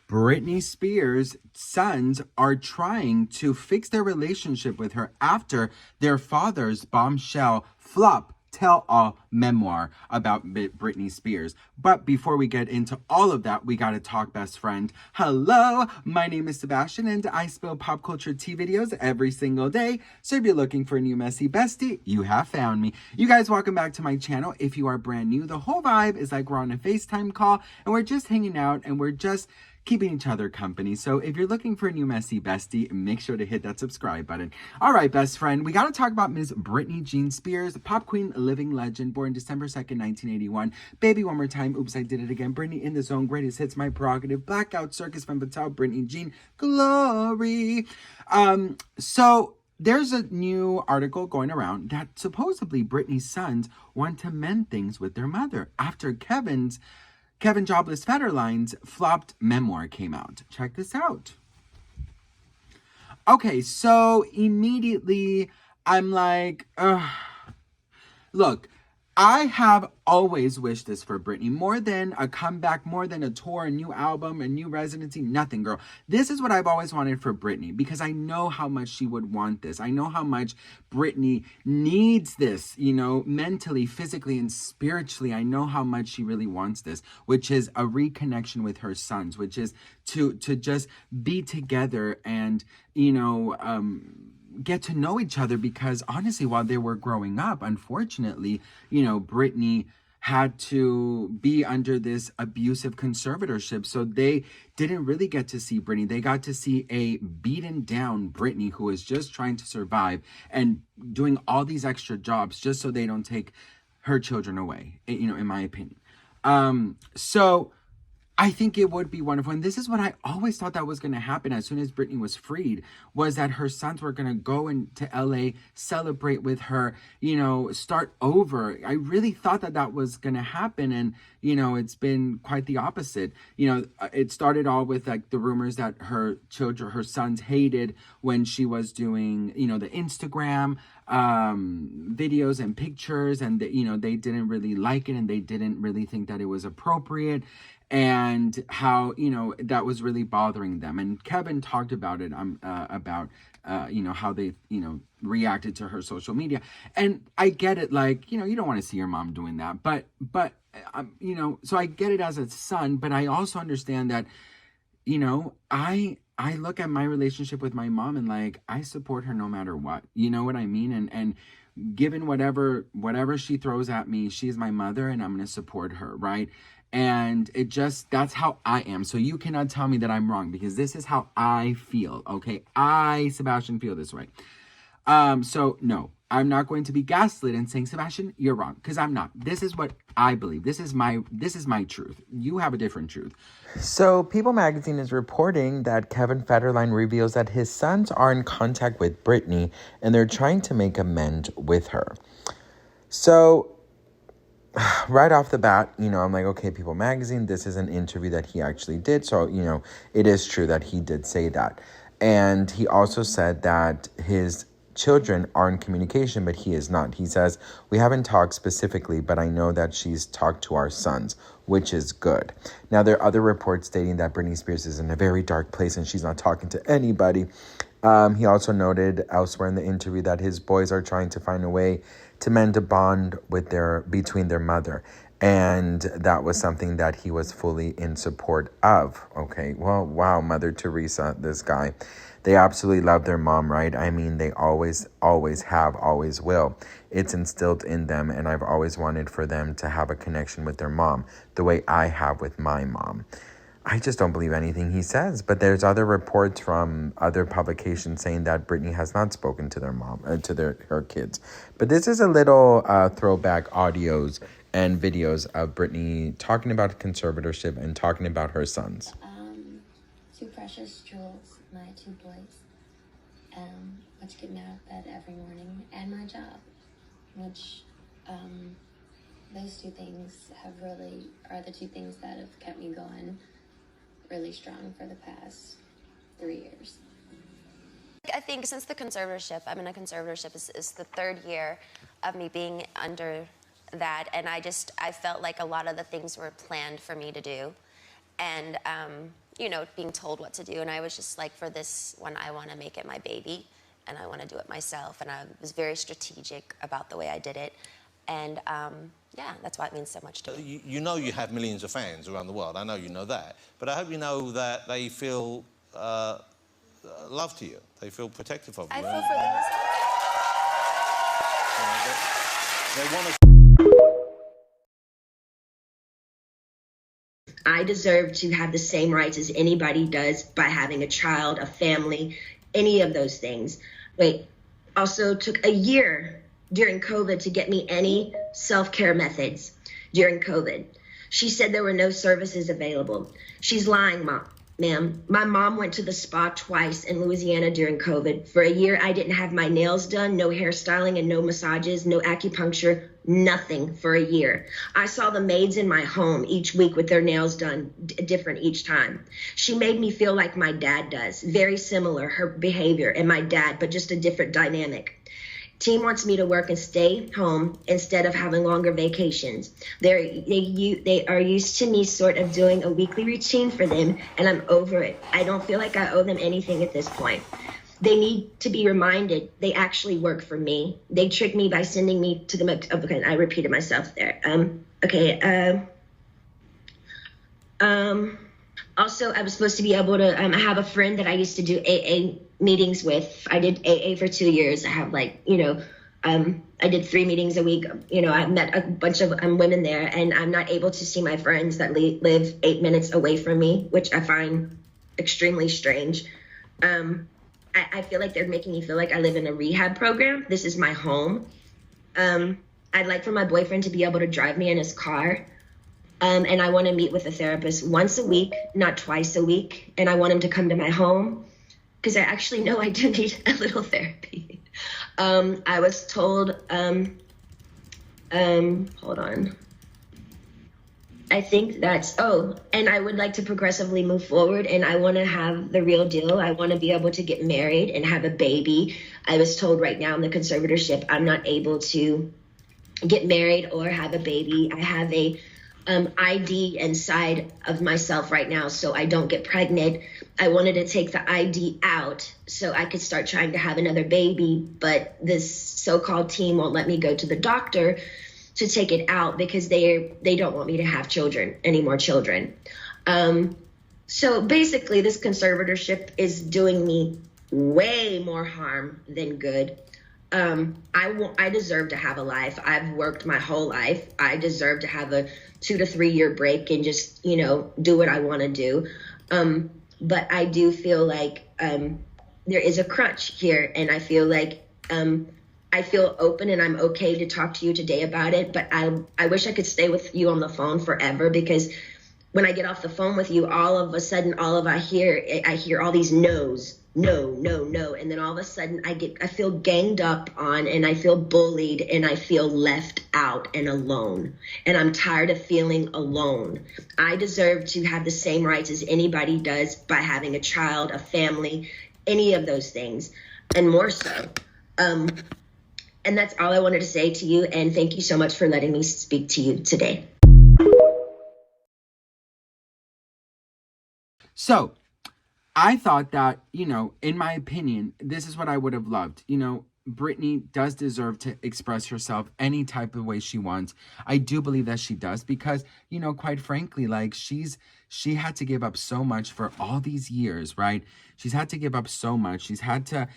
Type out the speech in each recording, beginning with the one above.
Britney Spears' sons are trying to fix their relationship with her after their father's bombshell flop tell-all memoir about Britney Spears. But before we get into all of that, we gotta talk, best friend. Hello, my name is Sebastian, and I spill pop culture tea videos every single day. So if you're looking for a new messy bestie, you have found me. You guys, welcome back to my channel. If you are brand new, the whole vibe is like we're on a FaceTime call, and we're just hanging out, and we're just keeping each other company. So if you're looking for a new messy bestie, make sure to hit that subscribe button. All right, best friend, we got to talk about Ms. Britney Jean Spears, pop queen, living legend, born December 2nd, 1981. Baby, one more time. Oops, I did it again. Britney in the zone, greatest hits, my prerogative. Blackout, circus, femme fatale, Britney Jean, glory. So there's a new article going around that supposedly Britney's sons want to mend things with their mother after Kevin Jobless Federline's flopped memoir came out. Check this out. Okay, so immediately I'm like, look, I have always wished this for Britney. More than a comeback, more than a tour, a new album, a new residency, nothing, girl. This is what I've always wanted for Britney because I know how much she would want this. I know how much Britney needs this, you know, mentally, physically, and spiritually. I know how much she really wants this, which is a reconnection with her sons, which is to just be together and, you know, get to know each other, because honestly, while they were growing up, unfortunately, you know, Britney had to be under this abusive conservatorship. So they didn't really get to see Britney. They got to see a beaten down Britney who is just trying to survive and doing all these extra jobs just so they don't take her children away, you know, in my opinion. So I think it would be wonderful. And this is what I always thought that was going to happen as soon as Britney was freed, was that her sons were going to go into LA, celebrate with her, you know, start over. I really thought that that was going to happen. And, you know, it's been quite the opposite. You know, it started all with like the rumors that her sons hated when she was doing, you know, the Instagram videos and pictures, and you know, they didn't really like it and they didn't really think that it was appropriate, and how, you know, that was really bothering them. And Kevin talked about it, about you know, how they, you know, reacted to her social media. And I get it, like, you know, you don't want to see your mom doing that, but you know, so I get it as a son, but I also understand that, you know, I look at my relationship with my mom and like, I support her no matter what, you know what I mean? And given whatever she throws at me, she's my mother and I'm going to support her, right? And it just, that's how I am. So you cannot tell me that I'm wrong, because this is how I feel, okay? Sebastian, feel this way. So no, I'm not going to be gaslit and saying, Sebastian, you're wrong, because I'm not. This is what I believe. This is my truth. You have a different truth. So People Magazine is reporting that Kevin Federline reveals that his sons are in contact with Britney and they're trying to make amends with her. So right off the bat, you know, I'm like, okay, People Magazine, this is an interview that he actually did. So, you know, it is true that he did say that. And he also said that his children are in communication, but he is not. He says, we haven't talked specifically, but I know that she's talked to our sons, which is good. Now, there are other reports stating that Britney Spears is in a very dark place and she's not talking to anybody. He also noted elsewhere in the interview that his boys are trying to find a way to mend a bond between their mother. And that was something that he was fully in support of. Okay, well, wow, Mother Teresa, this guy. They absolutely love their mom, right? I mean, they always have, always will. It's instilled in them, and I've always wanted for them to have a connection with their mom, the way I have with my mom. I just don't believe anything he says. But there's other reports from other publications saying that Britney has not spoken to their mom, her kids. But this is a little throwback audios and videos of Britney talking about conservatorship and talking about her sons. Two precious jewels, my two boys, which get me out of bed every morning, and my job, which those two things are the two things that have kept me going really strong for the past 3 years. I think since the conservatorship, I'm in a conservatorship, is the third year of me being under that, and I felt like a lot of the things were planned for me to do. And being told what to do. And I was just like, for this one, I want to make it my baby, and I want to do it myself. And I was very strategic about the way I did it. And yeah, that's why it means so much to me. You know you have millions of fans around the world. I know you know that. But I hope you know that they feel love to you. They feel protective of you. I feel for them as well. They want to... I deserve to have the same rights as anybody does by having a child, a family, any of those things. Also took a year during COVID to get me any self-care methods during COVID. She said there were no services available. She's lying, ma'am. My mom went to the spa twice in Louisiana during COVID. For a year, I didn't have my nails done, no hairstyling and no massages, no acupuncture, nothing for a year. I saw the maids in my home each week with their nails done different each time. She made me feel like my dad does, very similar, her behavior and my dad, but just a different dynamic. Team wants me to work and stay home instead of having longer vacations. They are used to me sort of doing a weekly routine for them, and I'm over it. I don't feel like I owe them anything at this point. They need to be reminded they actually work for me. They tricked me by sending me to the... Okay, I repeated myself there. Also, I was supposed to be able to have a friend that I used to do AA meetings with. I did AA for 2 years. I have I did 3 meetings a week. I met a bunch of women there, and I'm not able to see my friends that live 8 minutes away from me, which I find extremely strange. I feel like they're making me feel like I live in a rehab program. This is my home. I'd like for my boyfriend to be able to drive me in his car. And I want to meet with a therapist once a week, not twice a week. And I want him to come to my home because I actually know I do need a little therapy. I was told, hold on. I think and I would like to progressively move forward, and I want to have the real deal. I want to be able to get married and have a baby. I was told right now in the conservatorship, I'm not able to get married or have a baby. I have a ID inside of myself right now, so I don't get pregnant. I wanted to take the ID out so I could start trying to have another baby, but this so-called team won't let me go to the doctor to take it out because they don't want me to have any more children. So basically, this conservatorship is doing me way more harm than good. I deserve to have a life. I've worked my whole life. I deserve to have a 2 to 3 year break and just, do what I want to do. But I do feel like there is a crunch here, and I feel like I feel open and I'm okay to talk to you today about it. But I wish I could stay with you on the phone forever, because when I get off the phone with you, all of a sudden, I hear all these no's. No, no, no. And then all of a sudden I feel ganged up on, and I feel bullied, and I feel left out and alone. And I'm tired of feeling alone. I deserve to have the same rights as anybody does by having a child, a family, any of those things, and more so. And that's all I wanted to say to you. And thank you so much for letting me speak to you today. So I thought that, in my opinion, this is what I would have loved. Britney does deserve to express herself any type of way she wants. I do believe that she does because, quite frankly, she had to give up so much for all these years, right? She's had to give up so much. She's had to,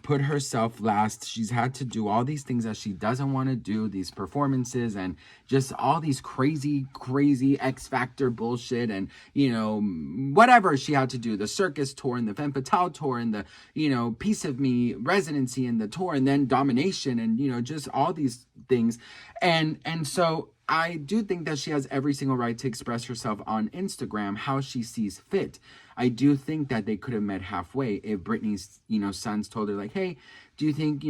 put herself last. She's had to do all these things that she doesn't want to do, these performances and just all these crazy X Factor bullshit and, whatever she had to do, the circus tour and the Femme Fatale tour and the, Piece of Me residency and the tour and then Domination and, just all these things. And so I do think that she has every single right to express herself on Instagram how she sees fit. I do think that they could have met halfway if Britney's, sons told her like, hey, Do you think,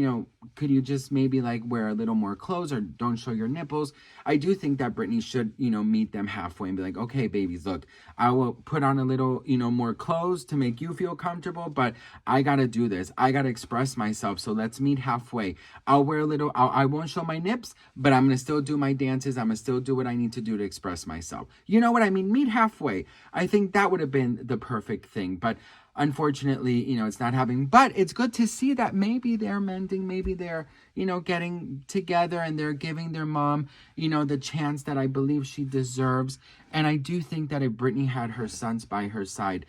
could you just maybe like wear a little more clothes or don't show your nipples? I do think that Britney should, meet them halfway and be like, okay, babies, look, I will put on a little, more clothes to make you feel comfortable, but I got to do this. I got to express myself. So let's meet halfway. I'll wear a little, I won't show my nips, but I'm going to still do my dances. I'm going to still do what I need to do to express myself. You know what I mean? Meet halfway. I think that would have been the perfect thing. But unfortunately, it's not happening. But it's good to see that maybe they're mending, maybe they're, getting together and they're giving their mom, the chance that I believe she deserves. And I do think that if Britney had her sons by her side,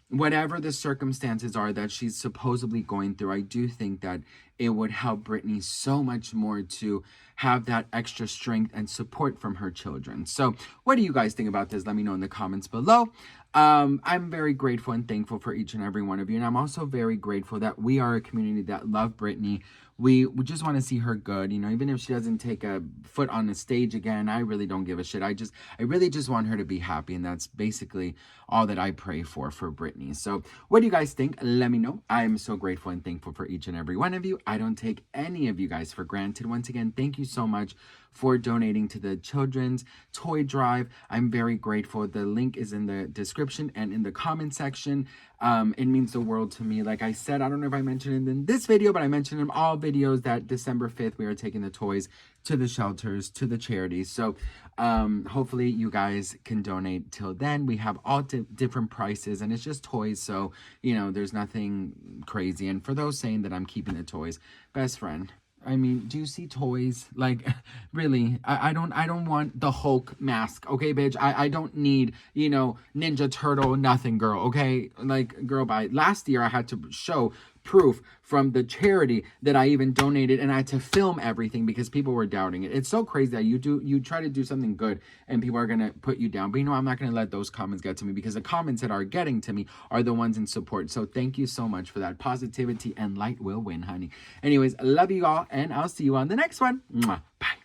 whatever the circumstances are that she's supposedly going through, I do think that it would help Britney so much more to have that extra strength and support from her children. So what do you guys think about this? Let me know in the comments below. I'm very grateful and thankful for each and every one of you. And I'm also very grateful that we are a community that love Britney. We just want to see her good, even if she doesn't take a foot on the stage again, I really don't give a shit. I really just want her to be happy. And that's basically all that I pray for Britney. So what do you guys think? Let me know. I am so grateful and thankful for each and every one of you. I don't take any of you guys for granted. Once again, thank you so much for donating to the children's toy drive. I'm very grateful. The link is in the description and in the comment section. It means the world to me. Like I said, I don't know if I mentioned it in this video, but I mentioned in all videos that December 5th, we are taking the toys to the shelters, to the charities. So hopefully you guys can donate till then. We have all different prices and it's just toys. So, there's nothing crazy. And for those saying that I'm keeping the toys, best friend, I mean, do you see toys? Like, really, I don't want the Hulk mask, okay, bitch? I don't need, Ninja Turtle, nothing, girl, okay? Like, girl, last year I had to show proof from the charity that I even donated, and I had to film everything because people were doubting it. It's so crazy that you try to do something good and people are gonna put you down. But I'm not gonna let those comments get to me, because the comments that are getting to me are the ones in support. So thank you so much for that. Positivity and light will win, honey. Anyways, love you all, and I'll see you on the next one. Mwah. Bye.